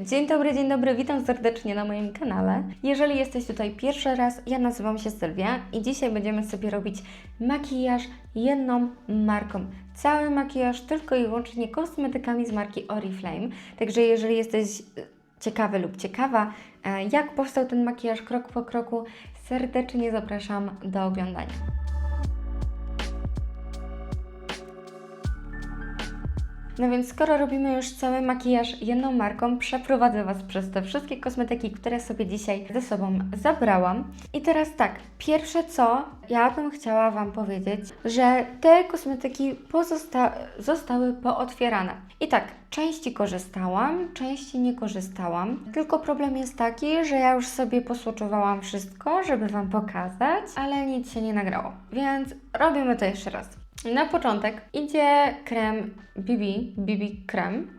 Dzień dobry, witam serdecznie na moim kanale. Jeżeli jesteś tutaj pierwszy raz, ja nazywam się Sylwia i dzisiaj będziemy sobie robić makijaż jedną marką. Cały makijaż tylko i wyłącznie kosmetykami z marki Oriflame. Także jeżeli jesteś ciekawy lub ciekawa, jak powstał ten makijaż krok po kroku, serdecznie zapraszam do oglądania. No więc skoro robimy już cały makijaż jedną marką, przeprowadzę Was przez te wszystkie kosmetyki, które sobie dzisiaj ze sobą zabrałam. I teraz tak, pierwsze co ja bym chciała Wam powiedzieć, że te kosmetyki zostały pootwierane. I tak, części korzystałam, części nie korzystałam. Tylko problem jest taki, że ja już sobie posłuchowałam wszystko, żeby Wam pokazać, ale nic się nie nagrało. Więc robimy to jeszcze raz. Na początek idzie krem BB krem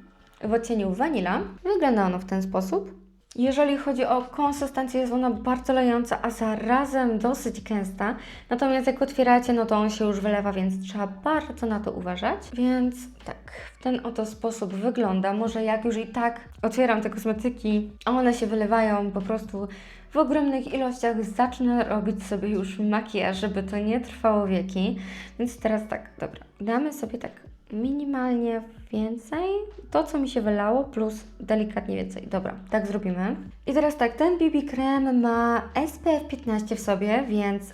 w odcieniu Vanilla. Wygląda ono w ten sposób. Jeżeli chodzi o konsystencję, jest ona bardzo lejąca, a zarazem dosyć gęsta. Natomiast jak otwieracie, no to on się już wylewa, więc trzeba bardzo na to uważać. Więc tak, w ten oto sposób wygląda. Może jak już i tak otwieram te kosmetyki, a one się wylewają po prostu w ogromnych ilościach, zacznę robić sobie już makijaż, żeby to nie trwało wieki. Więc teraz tak, dobra, damy sobie tak minimalnie więcej, to co mi się wylało, plus delikatnie więcej. Dobra, tak zrobimy. I teraz tak, ten BB krem ma SPF 15 w sobie, więc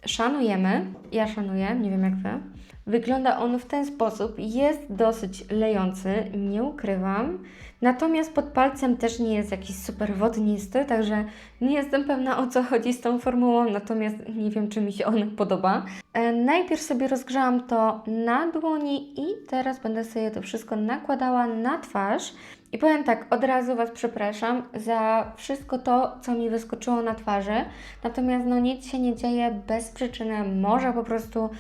szanujemy. Ja szanuję, nie wiem jak Wy. Wygląda on w ten sposób, jest dosyć lejący, nie ukrywam. Natomiast pod palcem też nie jest jakiś super wodnisty, także nie jestem pewna, o co chodzi z tą formułą, natomiast nie wiem, czy mi się ona podoba. Najpierw sobie rozgrzałam to na dłoni i teraz będę sobie to wszystko nakładała na twarz. I powiem tak, od razu Was przepraszam za wszystko to, co mi wyskoczyło na twarzy. Natomiast no nic się nie dzieje bez przyczyny, może po prostu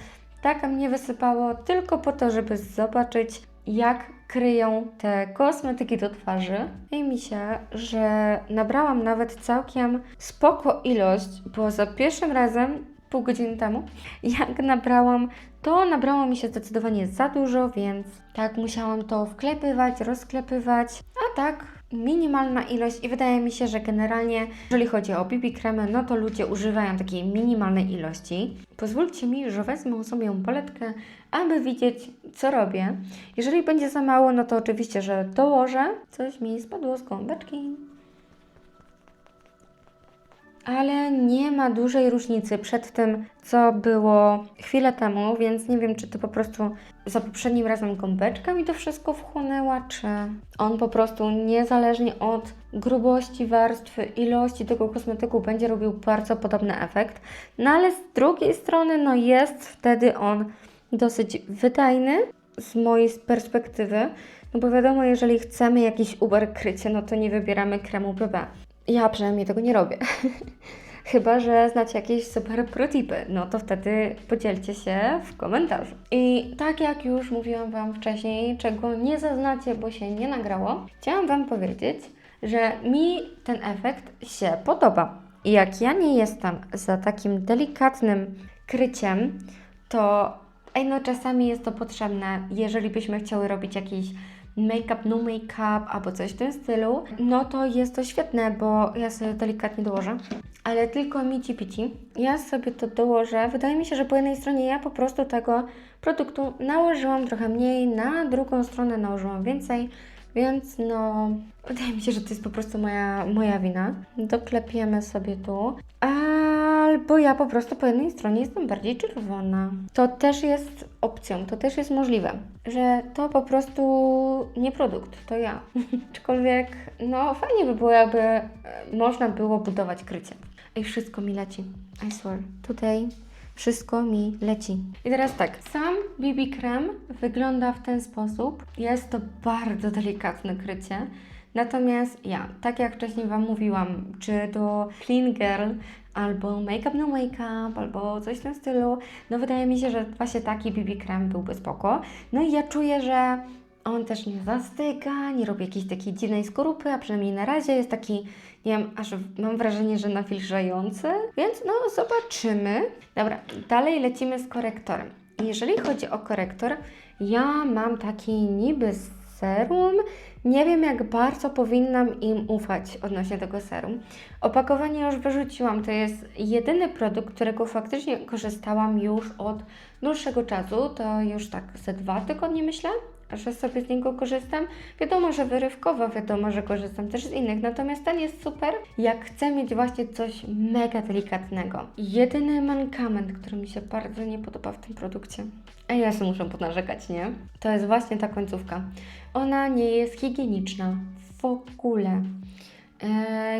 tak mnie wysypało tylko po to, żeby zobaczyć, jak kryją te kosmetyki do twarzy. I mi się, że nabrałam nawet całkiem spoko ilość, bo za pierwszym razem, pół godziny temu, jak nabrałam, to nabrało mi się zdecydowanie za dużo, więc tak musiałam to wklepywać, rozklepywać, a tak minimalna ilość i wydaje mi się, że generalnie, jeżeli chodzi o BB kremy, no to ludzie używają takiej minimalnej ilości. Pozwólcie mi, że wezmę sobie paletkę, aby widzieć, co robię. Jeżeli będzie za mało, no to oczywiście, że dołożę. Coś mi spadło z gąbeczki. Ale nie ma dużej różnicy przed tym, co było chwilę temu, więc nie wiem, czy to po prostu za poprzednim razem gąbeczka mi to wszystko wchłonęła, czy on po prostu niezależnie od grubości warstwy, ilości tego kosmetyku będzie robił bardzo podobny efekt. No ale z drugiej strony, no jest wtedy on dosyć wydajny z mojej perspektywy, no bo wiadomo, jeżeli chcemy jakiś uber krycie, no to nie wybieramy kremu BB. Ja przynajmniej tego nie robię. Chyba że znacie jakieś super protipy, no to wtedy podzielcie się w komentarzu. I tak jak już mówiłam Wam wcześniej, czego nie zaznacie, bo się nie nagrało, chciałam Wam powiedzieć, że mi ten efekt się podoba. I jak ja nie jestem za takim delikatnym kryciem, to no czasami jest to potrzebne, jeżeli byśmy chciały robić jakiś make-up, no make-up albo coś w tym stylu, no to jest to świetne, bo ja sobie delikatnie dołożę, ale tylko mici pici. Ja sobie to dołożę. Wydaje mi się, że po jednej stronie ja po prostu tego produktu nałożyłam trochę mniej, na drugą stronę nałożyłam więcej, więc no wydaje mi się, że to jest po prostu moja wina. Doklepiemy sobie tu. Albo ja po prostu po jednej stronie jestem bardziej czerwona. To też jest opcją, to też jest możliwe, że to po prostu nie produkt, to ja. Aczkolwiek, no fajnie by było, jakby można było budować krycie. I wszystko mi leci, I swear. Tutaj wszystko mi leci. I teraz tak, sam BB krem wygląda w ten sposób. Jest to bardzo delikatne krycie. Natomiast ja, tak jak wcześniej Wam mówiłam, czy do Clean Girl, albo Make Up No Make Up, albo coś w tym stylu, no wydaje mi się, że właśnie taki BB krem byłby spoko. No i ja czuję, że on też nie zastyga, nie robi jakiejś takiej dziwnej skorupy, a przynajmniej na razie jest taki, nie wiem, aż mam wrażenie, że nawilżający, więc no zobaczymy. Dobra, dalej lecimy z korektorem. Jeżeli chodzi o korektor, ja mam taki niby serum, Nie wiem, jak bardzo powinnam im ufać odnośnie tego serum. Opakowanie już wyrzuciłam, to jest jedyny produkt, którego faktycznie korzystałam już od dłuższego czasu, to już tak ze 2 tygodnie myślę, że sobie z niego korzystam. Wiadomo, że wyrywkowo, wiadomo, że korzystam też z innych, natomiast ten jest super, jak chcę mieć właśnie coś mega delikatnego. Jedyny mankament, który mi się bardzo nie podoba w tym produkcie, a ja sobie muszę ponarzekać, nie? To jest właśnie ta końcówka. Ona nie jest higieniczna w ogóle.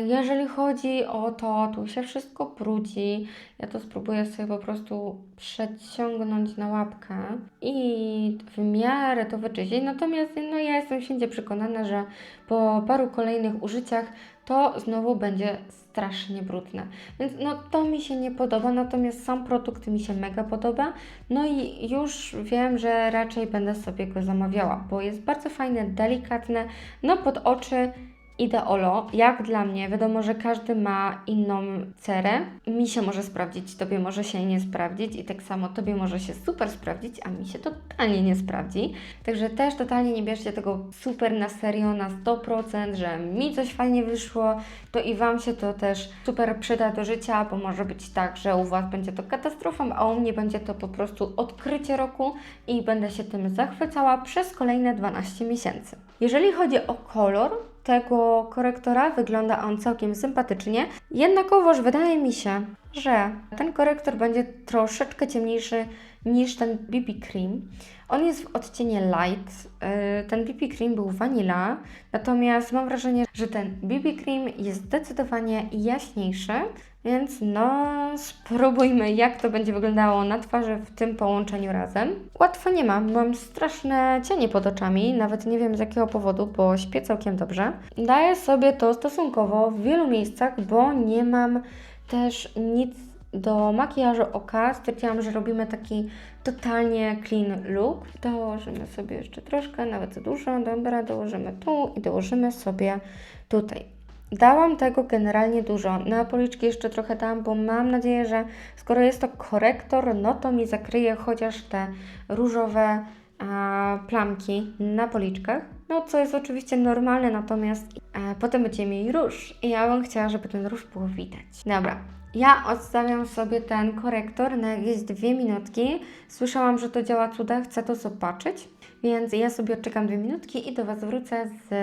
Jeżeli chodzi o to, tu się wszystko brudzi. Ja to spróbuję sobie po prostu przeciągnąć na łapkę i w miarę to wyczyścić. Natomiast no, ja jestem święcie przekonana, że po paru kolejnych użyciach to znowu będzie strasznie brudne. Więc no to mi się nie podoba, natomiast sam produkt mi się mega podoba. No i już wiem, że raczej będę sobie go zamawiała, bo jest bardzo fajne, delikatne, no pod oczy ideolo, jak dla mnie. Wiadomo, że każdy ma inną cerę. Mi się może sprawdzić, Tobie może się nie sprawdzić i tak samo Tobie może się super sprawdzić, a mi się totalnie nie sprawdzi. Także też totalnie nie bierzcie tego super na serio, na 100%, że mi coś fajnie wyszło, to i Wam się to też super przyda do życia, bo może być tak, że u Was będzie to katastrofą, a u mnie będzie to po prostu odkrycie roku i będę się tym zachwycała przez kolejne 12 miesięcy. Jeżeli chodzi o kolor tego korektora, wygląda on całkiem sympatycznie, jednakowoż wydaje mi się, że ten korektor będzie troszeczkę ciemniejszy niż ten BB Cream. On jest w odcieniu light, ten BB Cream był vanilla, natomiast mam wrażenie, że ten BB Cream jest zdecydowanie jaśniejszy, więc no spróbujmy, jak to będzie wyglądało na twarzy w tym połączeniu razem. Łatwo nie mam straszne cienie pod oczami, nawet nie wiem z jakiego powodu, bo śpię całkiem dobrze. Daję sobie to stosunkowo w wielu miejscach, bo nie mam też nic do makijażu oka. Stwierdziłam, że robimy taki totalnie clean look. Dołożymy sobie jeszcze troszkę, nawet za dużo, dobra, dołożymy tu i dołożymy sobie tutaj. Dałam tego generalnie dużo, na policzki jeszcze trochę dałam, bo mam nadzieję, że skoro jest to korektor, no to mi zakryje chociaż te różowe plamki na policzkach. No co jest oczywiście normalne, natomiast potem będziemy mieli róż i ja bym chciała, żeby ten róż było widać. Dobra. Ja odstawiam sobie ten korektor na jakieś 2 minutki. Słyszałam, że to działa cuda, chcę to zobaczyć, więc ja sobie odczekam 2 minutki i do Was wrócę z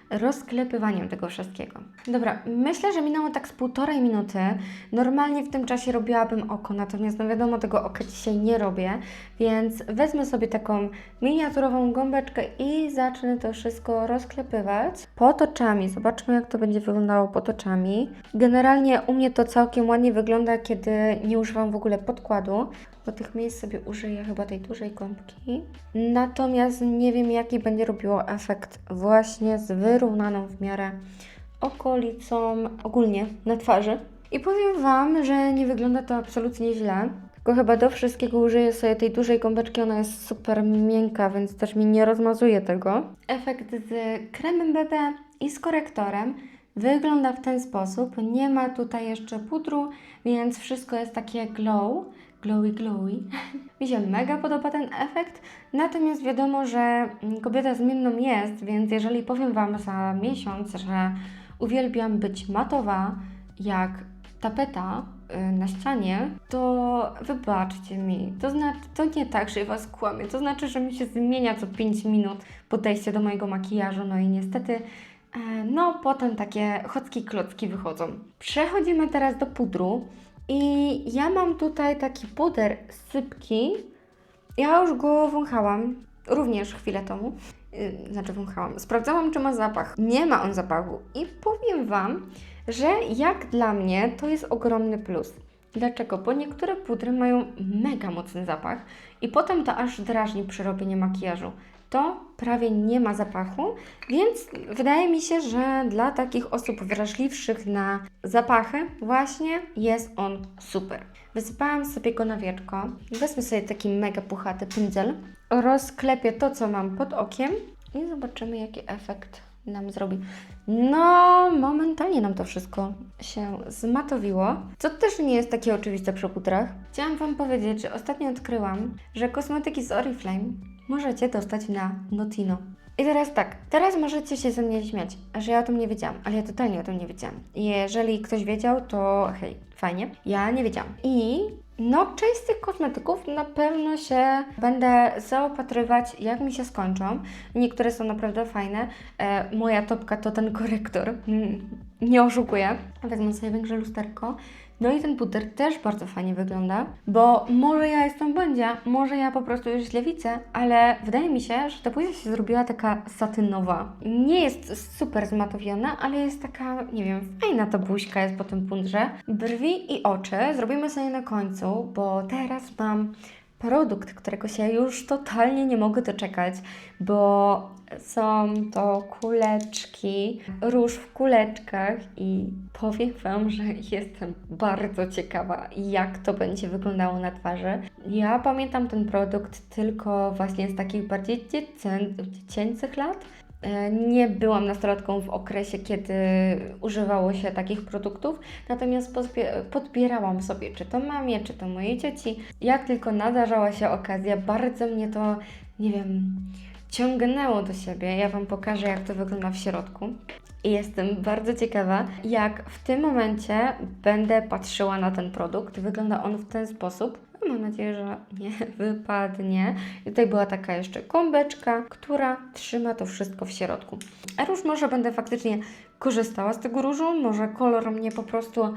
rozklepywaniem tego wszystkiego. Dobra, myślę, że minęło tak z 1,5 minuty. Normalnie w tym czasie robiłabym oko, natomiast no wiadomo, tego oka dzisiaj nie robię, więc wezmę sobie taką miniaturową gąbeczkę i zacznę to wszystko rozklepywać pod oczami. Zobaczmy, jak to będzie wyglądało pod oczami. Generalnie u mnie to całkiem ładnie wygląda, kiedy nie używam w ogóle podkładu. Do tych miejsc sobie użyję chyba tej dużej gąbki. Natomiast nie wiem, jaki będzie robiło efekt właśnie z wyrównaną w miarę okolicą ogólnie na twarzy. I powiem Wam, że nie wygląda to absolutnie źle. Tylko chyba do wszystkiego użyję sobie tej dużej gąbeczki, ona jest super miękka, więc też mi nie rozmazuje tego. Efekt z kremem BB i z korektorem wygląda w ten sposób. Nie ma tutaj jeszcze pudru, więc wszystko jest takie glowy. Mi się mega podoba ten efekt, natomiast wiadomo, że kobieta zmienną jest, więc jeżeli powiem Wam za miesiąc, że uwielbiam być matowa jak tapeta na ścianie, to wybaczcie mi. To znaczy, to nie tak, że Was kłamię, to znaczy, że mi się zmienia co 5 minut podejście do mojego makijażu, no i niestety no potem takie chocki-klocki wychodzą. Przechodzimy teraz do pudru. I ja mam tutaj taki puder sypki. Ja już go wąchałam, również chwilę temu. Wąchałam. Sprawdzałam, czy ma zapach. Nie ma on zapachu. I powiem Wam, że jak dla mnie to jest ogromny plus. Dlaczego? Bo niektóre pudry mają mega mocny zapach i potem to aż drażni przy robieniu makijażu. To prawie nie ma zapachu, więc wydaje mi się, że dla takich osób wrażliwszych na zapachy właśnie jest on super. Wysypałam sobie go na wieczko, wezmę sobie taki mega puchaty pędzel, rozklepię to, co mam pod okiem i zobaczymy, jaki efekt nam zrobi. No, momentalnie nam to wszystko się zmatowiło, co też nie jest takie oczywiste przy pudrach. Chciałam Wam powiedzieć, że ostatnio odkryłam, że kosmetyki z Oriflame możecie dostać na Notino. I teraz tak, teraz możecie się ze mnie śmiać, że ja o tym nie wiedziałam, ale ja totalnie o tym nie wiedziałam. Jeżeli ktoś wiedział, to hej, fajnie. Ja nie wiedziałam. I no, część z tych kosmetyków na pewno się będę zaopatrywać, jak mi się skończą. Niektóre są naprawdę fajne. Moja topka to ten korektor. Nie oszukuję. Wezmę sobie większe lusterko. No i ten puder też bardzo fajnie wygląda, bo może ja jestem błędzia, może ja po prostu już źle widzę, ale wydaje mi się, że ta buzia się zrobiła taka satynowa. Nie jest super zmatowiona, ale jest taka, nie wiem, fajna ta buźka jest po tym pudrze. Brwi i oczy zrobimy sobie na końcu, bo teraz mam produkt, którego się już totalnie nie mogę doczekać, bo są to kuleczki, róż w kuleczkach i powiem Wam, że jestem bardzo ciekawa, jak to będzie wyglądało na twarzy. Ja pamiętam ten produkt tylko właśnie z takich bardziej dziecięcych lat. Nie byłam nastolatką w okresie, kiedy używało się takich produktów, natomiast podbierałam sobie, czy to mamie, czy to moje dzieci. Jak tylko nadarzała się okazja, bardzo mnie to, nie wiem, ciągnęło do siebie. Ja Wam pokażę, jak to wygląda w środku. I jestem bardzo ciekawa, jak w tym momencie będę patrzyła na ten produkt. Wygląda on w ten sposób. Mam nadzieję, że nie wypadnie. I tutaj była taka jeszcze gąbeczka, która trzyma to wszystko w środku. A róż może będę faktycznie korzystała z tego różu, może kolor mnie po prostu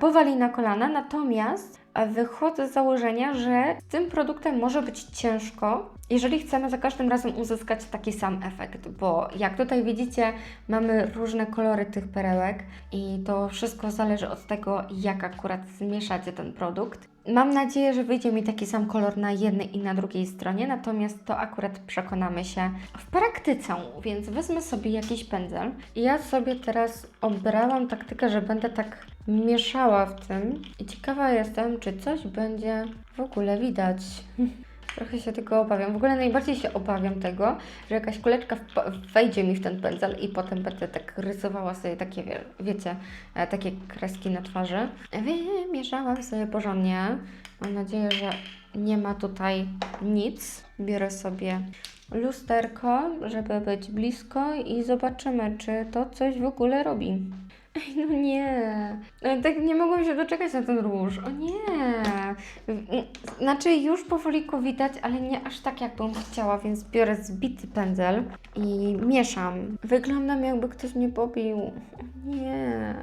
powali na kolana, natomiast wychodzę z założenia, że z tym produktem może być ciężko, jeżeli chcemy za każdym razem uzyskać taki sam efekt, bo jak tutaj widzicie, mamy różne kolory tych perełek i to wszystko zależy od tego, jak akurat zmieszacie ten produkt. Mam nadzieję, że wyjdzie mi taki sam kolor na jednej i na drugiej stronie, natomiast to akurat przekonamy się w praktyce, więc wezmę sobie jakiś pędzel i ja sobie teraz obrałam taktykę, że będę tak mieszała w tym i ciekawa jestem, czy coś będzie w ogóle widać. Trochę się tego obawiam. W ogóle najbardziej się obawiam tego, że jakaś kuleczka wejdzie mi w ten pędzel i potem będę tak rysowała sobie takie, wiecie, takie kreski na twarzy. Wymieszałam sobie porządnie. Mam nadzieję, że nie ma tutaj nic. Biorę sobie lusterko, żeby być blisko i zobaczymy, czy to coś w ogóle robi. Ej, no nie. Tak nie mogłam się doczekać na ten róż. O nie. Znaczy już powoli go widać, ale nie aż tak, jak bym chciała, więc biorę zbity pędzel i mieszam. Wyglądam, jakby ktoś mnie pobił. O nie.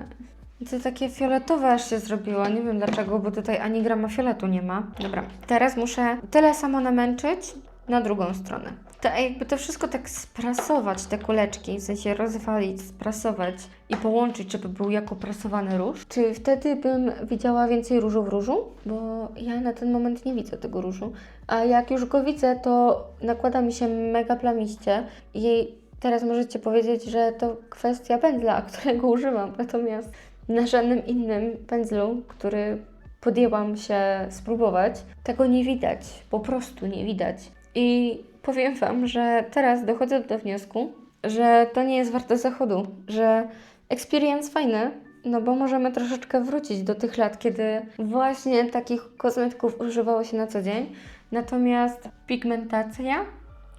To takie fioletowe aż się zrobiło. Nie wiem dlaczego, bo tutaj ani grama fioletu nie ma. Dobra, teraz muszę tyle samo namęczyć na drugą stronę. To jakby to wszystko tak sprasować, te kuleczki, w sensie rozwalić, sprasować i połączyć, żeby był jako prasowany róż. Czy wtedy bym widziała więcej różu w różu? Bo ja na ten moment nie widzę tego różu. A jak już go widzę, to nakłada mi się mega plamiście i teraz możecie powiedzieć, że to kwestia pędzla, którego używam. Natomiast na żadnym innym pędzlu, który podjęłam się spróbować, tego nie widać. Po prostu nie widać. I powiem Wam, że teraz dochodzę do wniosku, że to nie jest warte zachodu, że experience fajny, no bo możemy troszeczkę wrócić do tych lat, kiedy właśnie takich kosmetyków używało się na co dzień, natomiast pigmentacja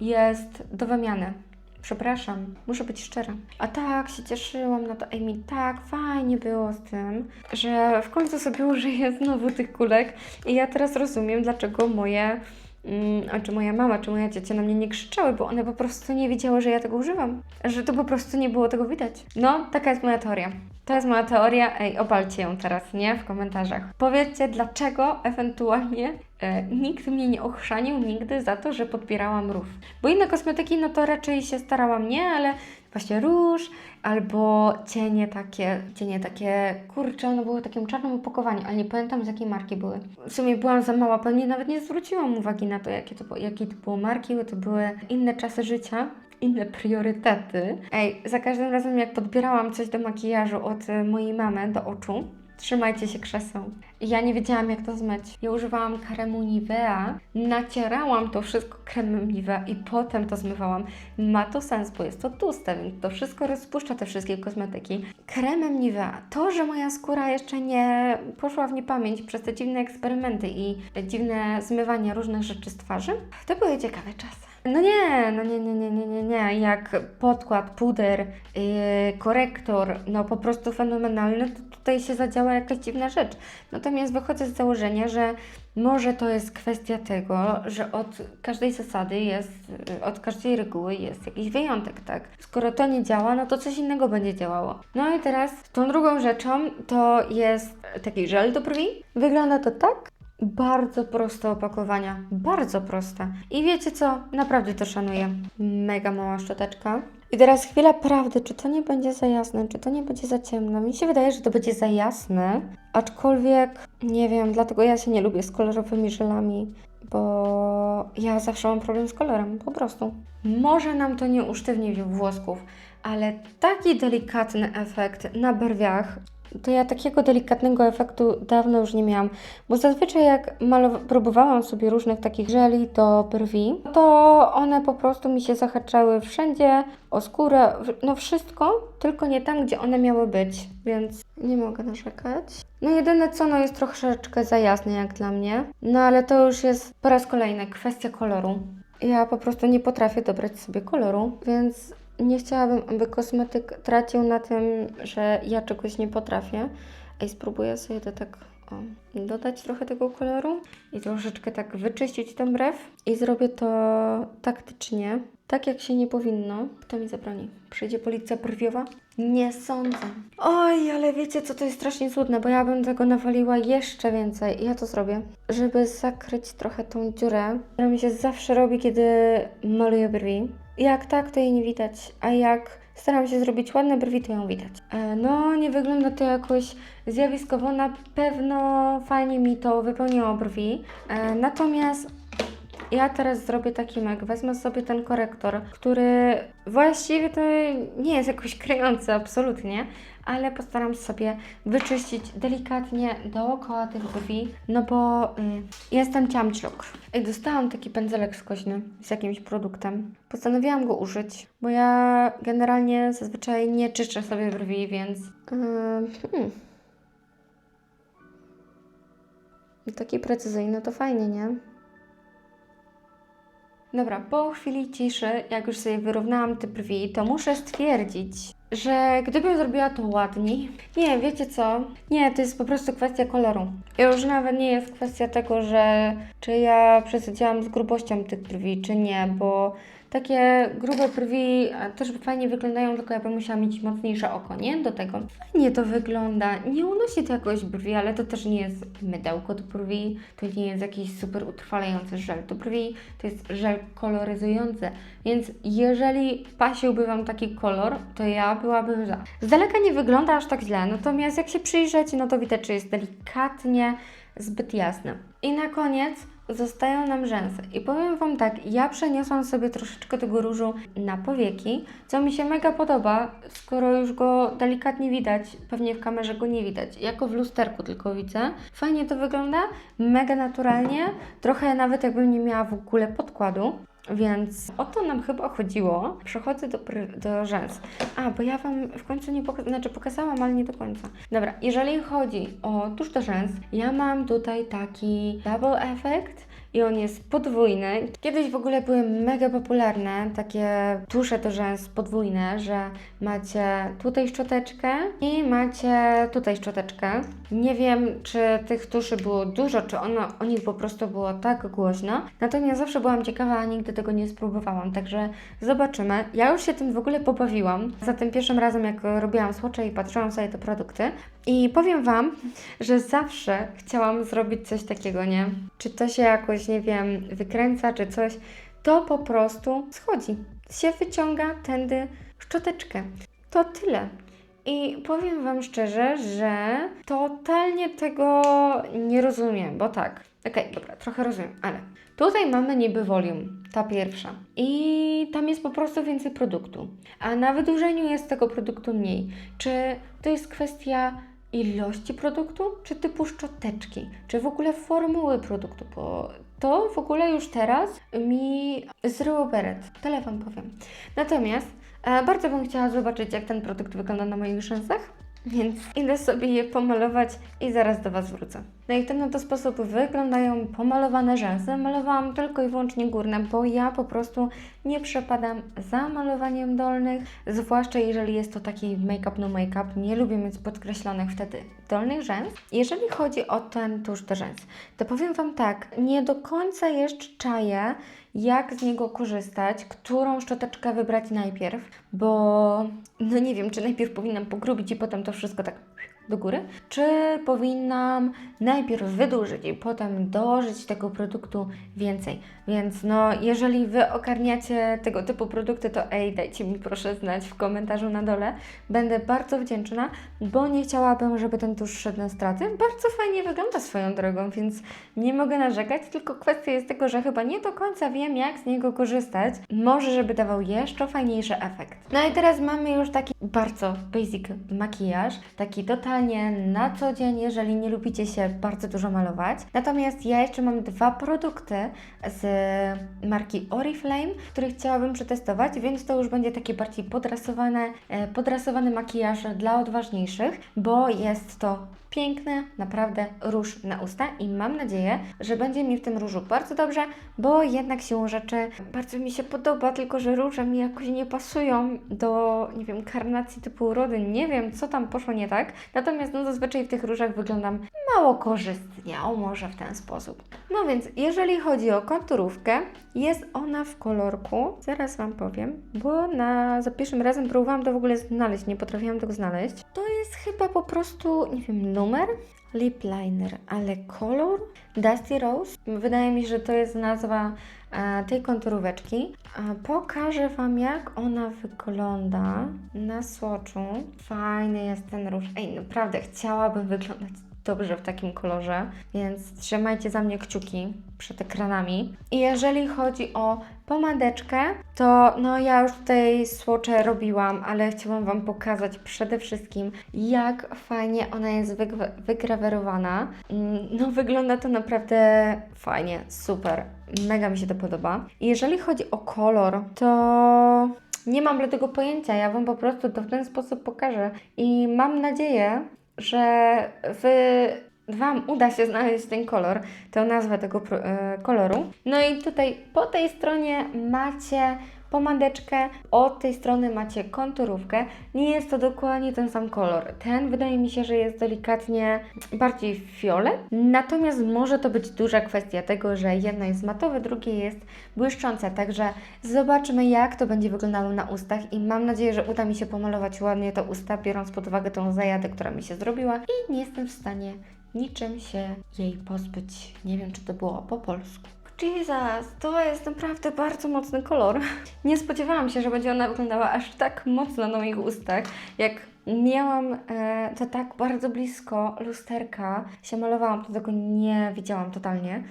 jest do wymiany. Przepraszam, muszę być szczera. A tak się cieszyłam na to, mi tak fajnie było z tym, że w końcu sobie użyję znowu tych kulek i ja teraz rozumiem, dlaczego czy moja mama, czy moja ciocia na mnie nie krzyczały, bo one po prostu nie wiedziały, że ja tego używam. Że to po prostu nie było tego widać. No, taka jest moja teoria. To jest moja teoria, obalcie ją teraz, nie? W komentarzach. Powiedzcie, dlaczego ewentualnie nikt mnie nie ochrzanił nigdy za to, że podbierałam róż. Bo inne kosmetyki, no to raczej się starałam nie, ale właśnie róż albo cienie takie, kurczę, one były w takim czarnym opakowaniu, ale nie pamiętam z jakiej marki były. W sumie byłam za mała, pewnie nawet nie zwróciłam uwagi na to, jakie to było marki, bo to były inne czasy życia. Inne priorytety. Za każdym razem jak podbierałam coś do makijażu od mojej mamy do oczu, trzymajcie się krzeseł. Ja nie wiedziałam, jak to zmyć. Ja używałam kremu Nivea, nacierałam to wszystko kremem Nivea i potem to zmywałam. Ma to sens, bo jest to tłuste, więc to wszystko rozpuszcza te wszystkie kosmetyki. Kremem Nivea. To, że moja skóra jeszcze nie poszła w niepamięć przez te dziwne eksperymenty i dziwne zmywania różnych rzeczy z twarzy, to były ciekawe czasy. No nie, nie. Jak podkład, puder, korektor, no po prostu fenomenalny, to tutaj się zadziała jakaś dziwna rzecz. Natomiast wychodzę z założenia, że może to jest kwestia tego, że od każdej zasady jest, od każdej reguły jest jakiś wyjątek, tak? Skoro to nie działa, no to coś innego będzie działało. No i teraz tą drugą rzeczą to jest taki żel do brwi. Wygląda to tak. Bardzo proste opakowania, bardzo proste. I wiecie co? Naprawdę to szanuję. Mega mała szczoteczka. I teraz chwila prawdy, czy to nie będzie za jasne, czy to nie będzie za ciemne? Mi się wydaje, że to będzie za jasne, aczkolwiek nie wiem, dlatego ja się nie lubię z kolorowymi żelami, bo ja zawsze mam problem z kolorem, po prostu. Może nam to nie usztywni włosków, ale taki delikatny efekt na brwiach, to ja takiego delikatnego efektu dawno już nie miałam, bo zazwyczaj jak próbowałam sobie różnych takich żeli do brwi, to one po prostu mi się zahaczały wszędzie, o skórę, no wszystko, tylko nie tam, gdzie one miały być, więc nie mogę narzekać. No jedyne co, no jest troszeczkę za jasne jak dla mnie, no ale to już jest po raz kolejny kwestia koloru. Ja po prostu nie potrafię dobrać sobie koloru, więc nie chciałabym, aby kosmetyk tracił na tym, że ja czegoś nie potrafię. I spróbuję sobie to tak dodać trochę tego koloru i troszeczkę tak wyczyścić tę brew. I zrobię to taktycznie, tak jak się nie powinno. Kto mi zabroni? Przyjdzie policja brwiowa? Nie sądzę. Oj, ale wiecie co, to jest strasznie cudne, bo ja bym tego nawaliła jeszcze więcej. I ja to zrobię, żeby zakryć trochę tą dziurę, która mi się zawsze robi, kiedy maluję brwi. Jak tak, to jej nie widać, a jak staram się zrobić ładne brwi, to ją widać. No, nie wygląda to jakoś zjawiskowo, na pewno fajnie mi to wypełniło brwi. Natomiast ja teraz zrobię taki myk, wezmę sobie ten korektor, który właściwie to nie jest jakoś kryjący, absolutnie, ale postaram się sobie wyczyścić delikatnie dookoła tych brwi, no bo jestem ciamciok. I dostałam taki pędzelek skośny z jakimś produktem. Postanowiłam go użyć, bo ja generalnie zazwyczaj nie czyszczę sobie brwi, więc... Taki precyzyjny to fajnie, nie? Dobra, po chwili ciszy, jak już sobie wyrównałam te brwi, to muszę stwierdzić, że gdybym zrobiła to ładniej... Nie, wiecie co? Nie, to jest po prostu kwestia koloru. Już nawet nie jest kwestia tego, że czy ja przesadziłam z grubością tych brwi, czy nie, bo takie grube brwi też fajnie wyglądają, tylko ja bym musiała mieć mocniejsze oko, nie? Do tego. Fajnie to wygląda. Nie unosi to jakoś brwi, ale to też nie jest mydełko do brwi, to nie jest jakiś super utrwalający żel do brwi, to jest żel koloryzujący. Więc jeżeli pasiłby Wam taki kolor, to ja byłabym za. Z daleka nie wygląda aż tak źle, natomiast jak się przyjrzeć, no to widać, że jest delikatnie zbyt jasny. I na koniec zostają nam rzęsy. I powiem Wam tak, ja przeniosłam sobie troszeczkę tego różu na powieki, co mi się mega podoba, skoro już go delikatnie widać, pewnie w kamerze go nie widać, jako w lusterku tylko widzę. Fajnie to wygląda, mega naturalnie, trochę nawet jakbym nie miała w ogóle podkładu. Więc o to nam chyba chodziło. Przechodzę do rzęs. Bo ja Wam w końcu nie pokazałam, ale nie do końca. Dobra, jeżeli chodzi o tusz do rzęs, ja mam tutaj taki double effect i on jest podwójny. Kiedyś w ogóle były mega popularne takie tusze do rzęs podwójne, że macie tutaj szczoteczkę i macie tutaj szczoteczkę. Nie wiem, czy tych tuszy było dużo, czy o nich po prostu było tak głośno. Natomiast zawsze byłam ciekawa, a nigdy tego nie spróbowałam, także zobaczymy. Ja już się tym w ogóle pobawiłam. Za tym pierwszym razem, jak robiłam swatche i patrzyłam sobie te produkty. I powiem Wam, że zawsze chciałam zrobić coś takiego, nie? Czy to się jakoś, nie wiem, wykręca, czy coś, to po prostu schodzi. Się wyciąga tędy szczoteczkę. To tyle. I powiem Wam szczerze, że totalnie tego nie rozumiem, bo tak, okej, dobra, trochę rozumiem, ale tutaj mamy niby volume, ta pierwsza. I tam jest po prostu więcej produktu. A na wydłużeniu jest tego produktu mniej. Czy to jest kwestia ilości produktu, czy typu szczoteczki, czy w ogóle formuły produktu, bo to w ogóle już teraz mi zryło beret, tyle Wam powiem. Natomiast bardzo bym chciała zobaczyć, jak ten produkt wygląda na moich rzęsach więc idę sobie je pomalować i zaraz do Was wrócę. No i w ten oto sposób wyglądają pomalowane rzęsy. Malowałam tylko i wyłącznie górne, bo ja po prostu nie przepadam za malowaniem dolnych, zwłaszcza jeżeli jest to taki make-up no make-up. Nie lubię mieć podkreślonych wtedy dolnych rzęs. Jeżeli chodzi o ten tusz do rzęs, to powiem Wam tak, nie do końca jeszcze czaję, jak z niego korzystać, którą szczoteczkę wybrać najpierw, bo no nie wiem, czy najpierw powinnam pogrubić i potem to wszystko tak do góry, czy powinnam najpierw wydłużyć i potem dołożyć tego produktu więcej. Więc no, jeżeli Wy ogarniacie tego typu produkty, to dajcie mi proszę znać w komentarzu na dole. Będę bardzo wdzięczna, bo nie chciałabym, żeby ten tusz szedł na straty. Bardzo fajnie wygląda swoją drogą, więc nie mogę narzekać, tylko kwestia jest tego, że chyba nie do końca wiem, jak z niego korzystać. Może, żeby dawał jeszcze fajniejszy efekt. No i teraz mamy już taki bardzo basic makijaż, taki totalnie na co dzień, jeżeli nie lubicie się bardzo dużo malować. Natomiast ja jeszcze mam 2 produkty z marki Oriflame, które chciałabym przetestować, więc to już będzie taki bardziej podrasowany makijaż dla odważniejszych, bo jest to piękny, naprawdę róż na usta i mam nadzieję, że będzie mi w tym różu bardzo dobrze, bo jednak siłą rzeczy bardzo mi się podoba, tylko że róże mi jakoś nie pasują do, nie wiem, karnacji typu urody, nie wiem, co tam poszło nie tak, natomiast no zazwyczaj w tych różach wyglądam mało korzystnie, o może w ten sposób. No więc, jeżeli chodzi o konturówkę, jest ona w kolorku, zaraz Wam powiem, bo za pierwszym razem próbowałam to w ogóle znaleźć, nie potrafiłam tego znaleźć. To jest chyba po prostu, nie wiem, numer, lip liner, ale kolor Dusty Rose. Wydaje mi się, że to jest nazwa tej konturóweczki. Pokażę Wam, jak ona wygląda na swatchu. Fajny jest ten róż. Naprawdę chciałabym wyglądać dobrze w takim kolorze, więc trzymajcie za mnie kciuki przed ekranami. I jeżeli chodzi o pomadeczkę, to no ja już tutaj swatche robiłam, ale chciałam Wam pokazać przede wszystkim, jak fajnie ona jest wygrawerowana. No wygląda to naprawdę fajnie, super, mega mi się to podoba. I jeżeli chodzi o kolor, to nie mam dla tego pojęcia, ja Wam po prostu to w ten sposób pokażę i mam nadzieję, że Wam uda się znaleźć ten kolor, tę nazwę tego koloru. No i tutaj po tej stronie macie pomadeczkę, od tej strony macie konturówkę. Nie jest to dokładnie ten sam kolor. Ten wydaje mi się, że jest delikatnie bardziej fiolet, natomiast może to być duża kwestia tego, że jedno jest matowe, drugie jest błyszczące, także zobaczymy, jak to będzie wyglądało na ustach i mam nadzieję, że uda mi się pomalować ładnie te usta, biorąc pod uwagę tą zajadę, która mi się zrobiła i nie jestem w stanie niczym się jej pozbyć. Nie wiem, czy to było po polsku. Jesus, to jest naprawdę bardzo mocny kolor. Nie spodziewałam się, że będzie ona wyglądała aż tak mocno na moich ustach. Jak miałam to tak bardzo blisko lusterka, się malowałam, to tego nie widziałam totalnie.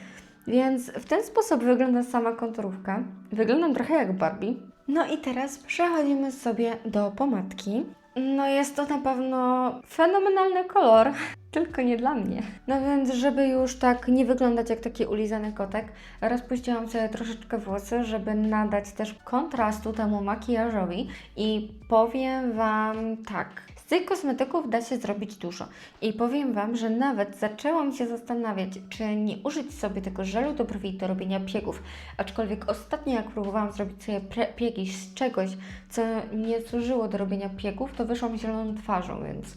Więc w ten sposób wygląda sama konturówka. Wyglądam trochę jak Barbie. No i teraz przechodzimy sobie do pomadki. No jest to na pewno fenomenalny kolor, tylko nie dla mnie. No więc, żeby już tak nie wyglądać jak taki ulizany kotek, rozpuściłam sobie troszeczkę włosy, żeby nadać też kontrastu temu makijażowi i powiem Wam tak, z tych kosmetyków da się zrobić dużo i powiem Wam, że nawet zaczęłam się zastanawiać, czy nie użyć sobie tego żelu do brwi do robienia piegów, aczkolwiek ostatnio jak próbowałam zrobić sobie piegi z czegoś, co nie służyło do robienia piegów, to wyszłam zieloną twarzą, więc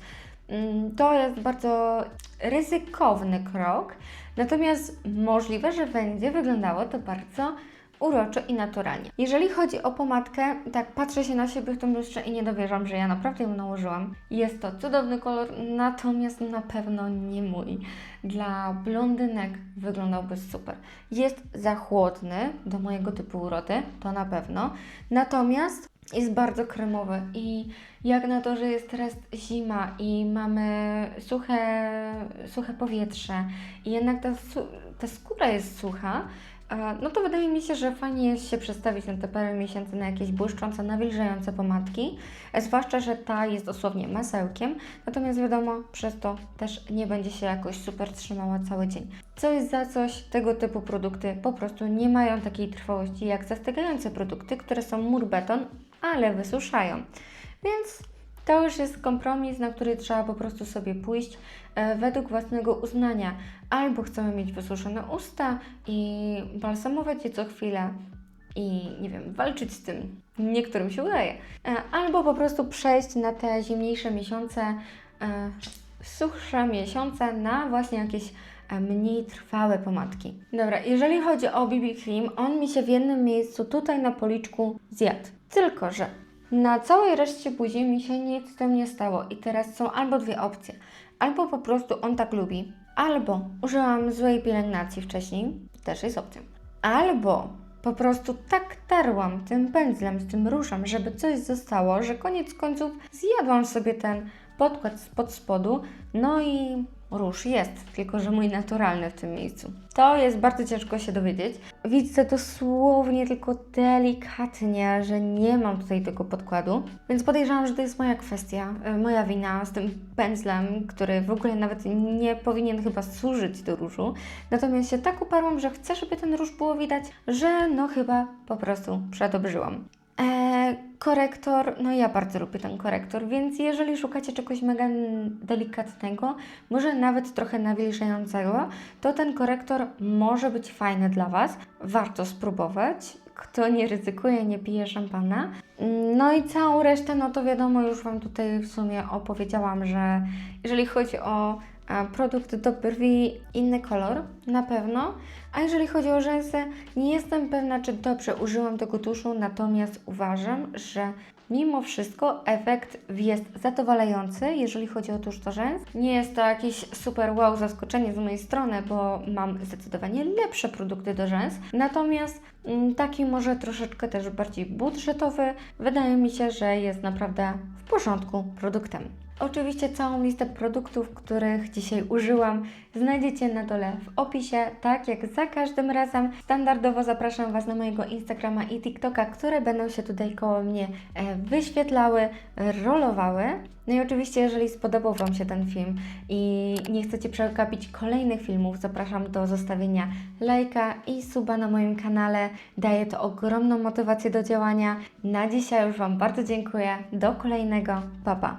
to jest bardzo ryzykowny krok, natomiast możliwe, że będzie wyglądało to bardzo uroczo i naturalnie. Jeżeli chodzi o pomadkę, tak patrzę się na siebie w tym lustrze i nie dowierzam, że ja naprawdę ją nałożyłam. Jest to cudowny kolor, natomiast na pewno nie mój. Dla blondynek wyglądałby super. Jest za chłodny do mojego typu urody, to na pewno, natomiast jest bardzo kremowy i jak na to, że jest teraz zima i mamy suche powietrze i jednak ta skóra jest sucha, no to wydaje mi się, że fajnie jest się przestawić na te parę miesięcy na jakieś błyszczące, nawilżające pomadki, zwłaszcza, że ta jest dosłownie masełkiem, natomiast wiadomo, przez to też nie będzie się jakoś super trzymała cały dzień. Coś za coś, tego typu produkty po prostu nie mają takiej trwałości jak zastygające produkty, które są mur beton, ale wysuszają. Więc To już jest kompromis, na który trzeba po prostu sobie pójść według własnego uznania. Albo chcemy mieć wysuszone usta i balsamować je co chwilę i nie wiem, walczyć z tym. Niektórym się udaje. Albo po prostu przejść na te zimniejsze miesiące, suchsze miesiące na właśnie jakieś mniej trwałe pomadki. Dobra, jeżeli chodzi o BB Cream, on mi się w jednym miejscu tutaj na policzku zjadł. Tylko że na całej reszcie buzi mi się nic z tym nie stało i teraz są albo dwie opcje. Albo po prostu on tak lubi, albo użyłam złej pielęgnacji wcześniej, też jest opcją. Albo po prostu tak tarłam tym pędzlem, z tym różem, żeby coś zostało, że koniec końców zjadłam sobie ten podkład spod spodu, no i róż jest, tylko że mój naturalny w tym miejscu. To jest bardzo ciężko się dowiedzieć. Widzę dosłownie tylko delikatnie, że nie mam tutaj tego podkładu, więc podejrzewam, że to jest moja kwestia, moja wina z tym pędzlem, który w ogóle nawet nie powinien chyba służyć do różu. Natomiast się tak uparłam, że chcę, żeby ten róż było widać, że no chyba po prostu przedobrzyłam. Korektor, no ja bardzo lubię ten korektor, więc jeżeli szukacie czegoś mega delikatnego, może nawet trochę nawilżającego, to ten korektor może być fajny dla Was. Warto spróbować. Kto nie ryzykuje, nie pije szampana. No i całą resztę, no to wiadomo, już Wam tutaj w sumie opowiedziałam, że jeżeli chodzi o produkt do brwi, inny kolor, na pewno. A jeżeli chodzi o rzęsy, nie jestem pewna, czy dobrze użyłam tego tuszu, natomiast uważam, że mimo wszystko efekt jest zadowalający, jeżeli chodzi o tusz do rzęs. Nie jest to jakieś super wow zaskoczenie z mojej strony, bo mam zdecydowanie lepsze produkty do rzęs. Natomiast taki może troszeczkę też bardziej budżetowy, wydaje mi się, że jest naprawdę w porządku produktem. Oczywiście całą listę produktów, których dzisiaj użyłam, znajdziecie na dole w opisie, tak jak za każdym razem. Standardowo zapraszam Was na mojego Instagrama i TikToka, które będą się tutaj koło mnie wyświetlały, rolowały. No i oczywiście, jeżeli spodobał Wam się ten film i nie chcecie przegapić kolejnych filmów, zapraszam do zostawienia lajka i suba na moim kanale. Daje to ogromną motywację do działania. Na dzisiaj już Wam bardzo dziękuję. Do kolejnego. Pa, pa.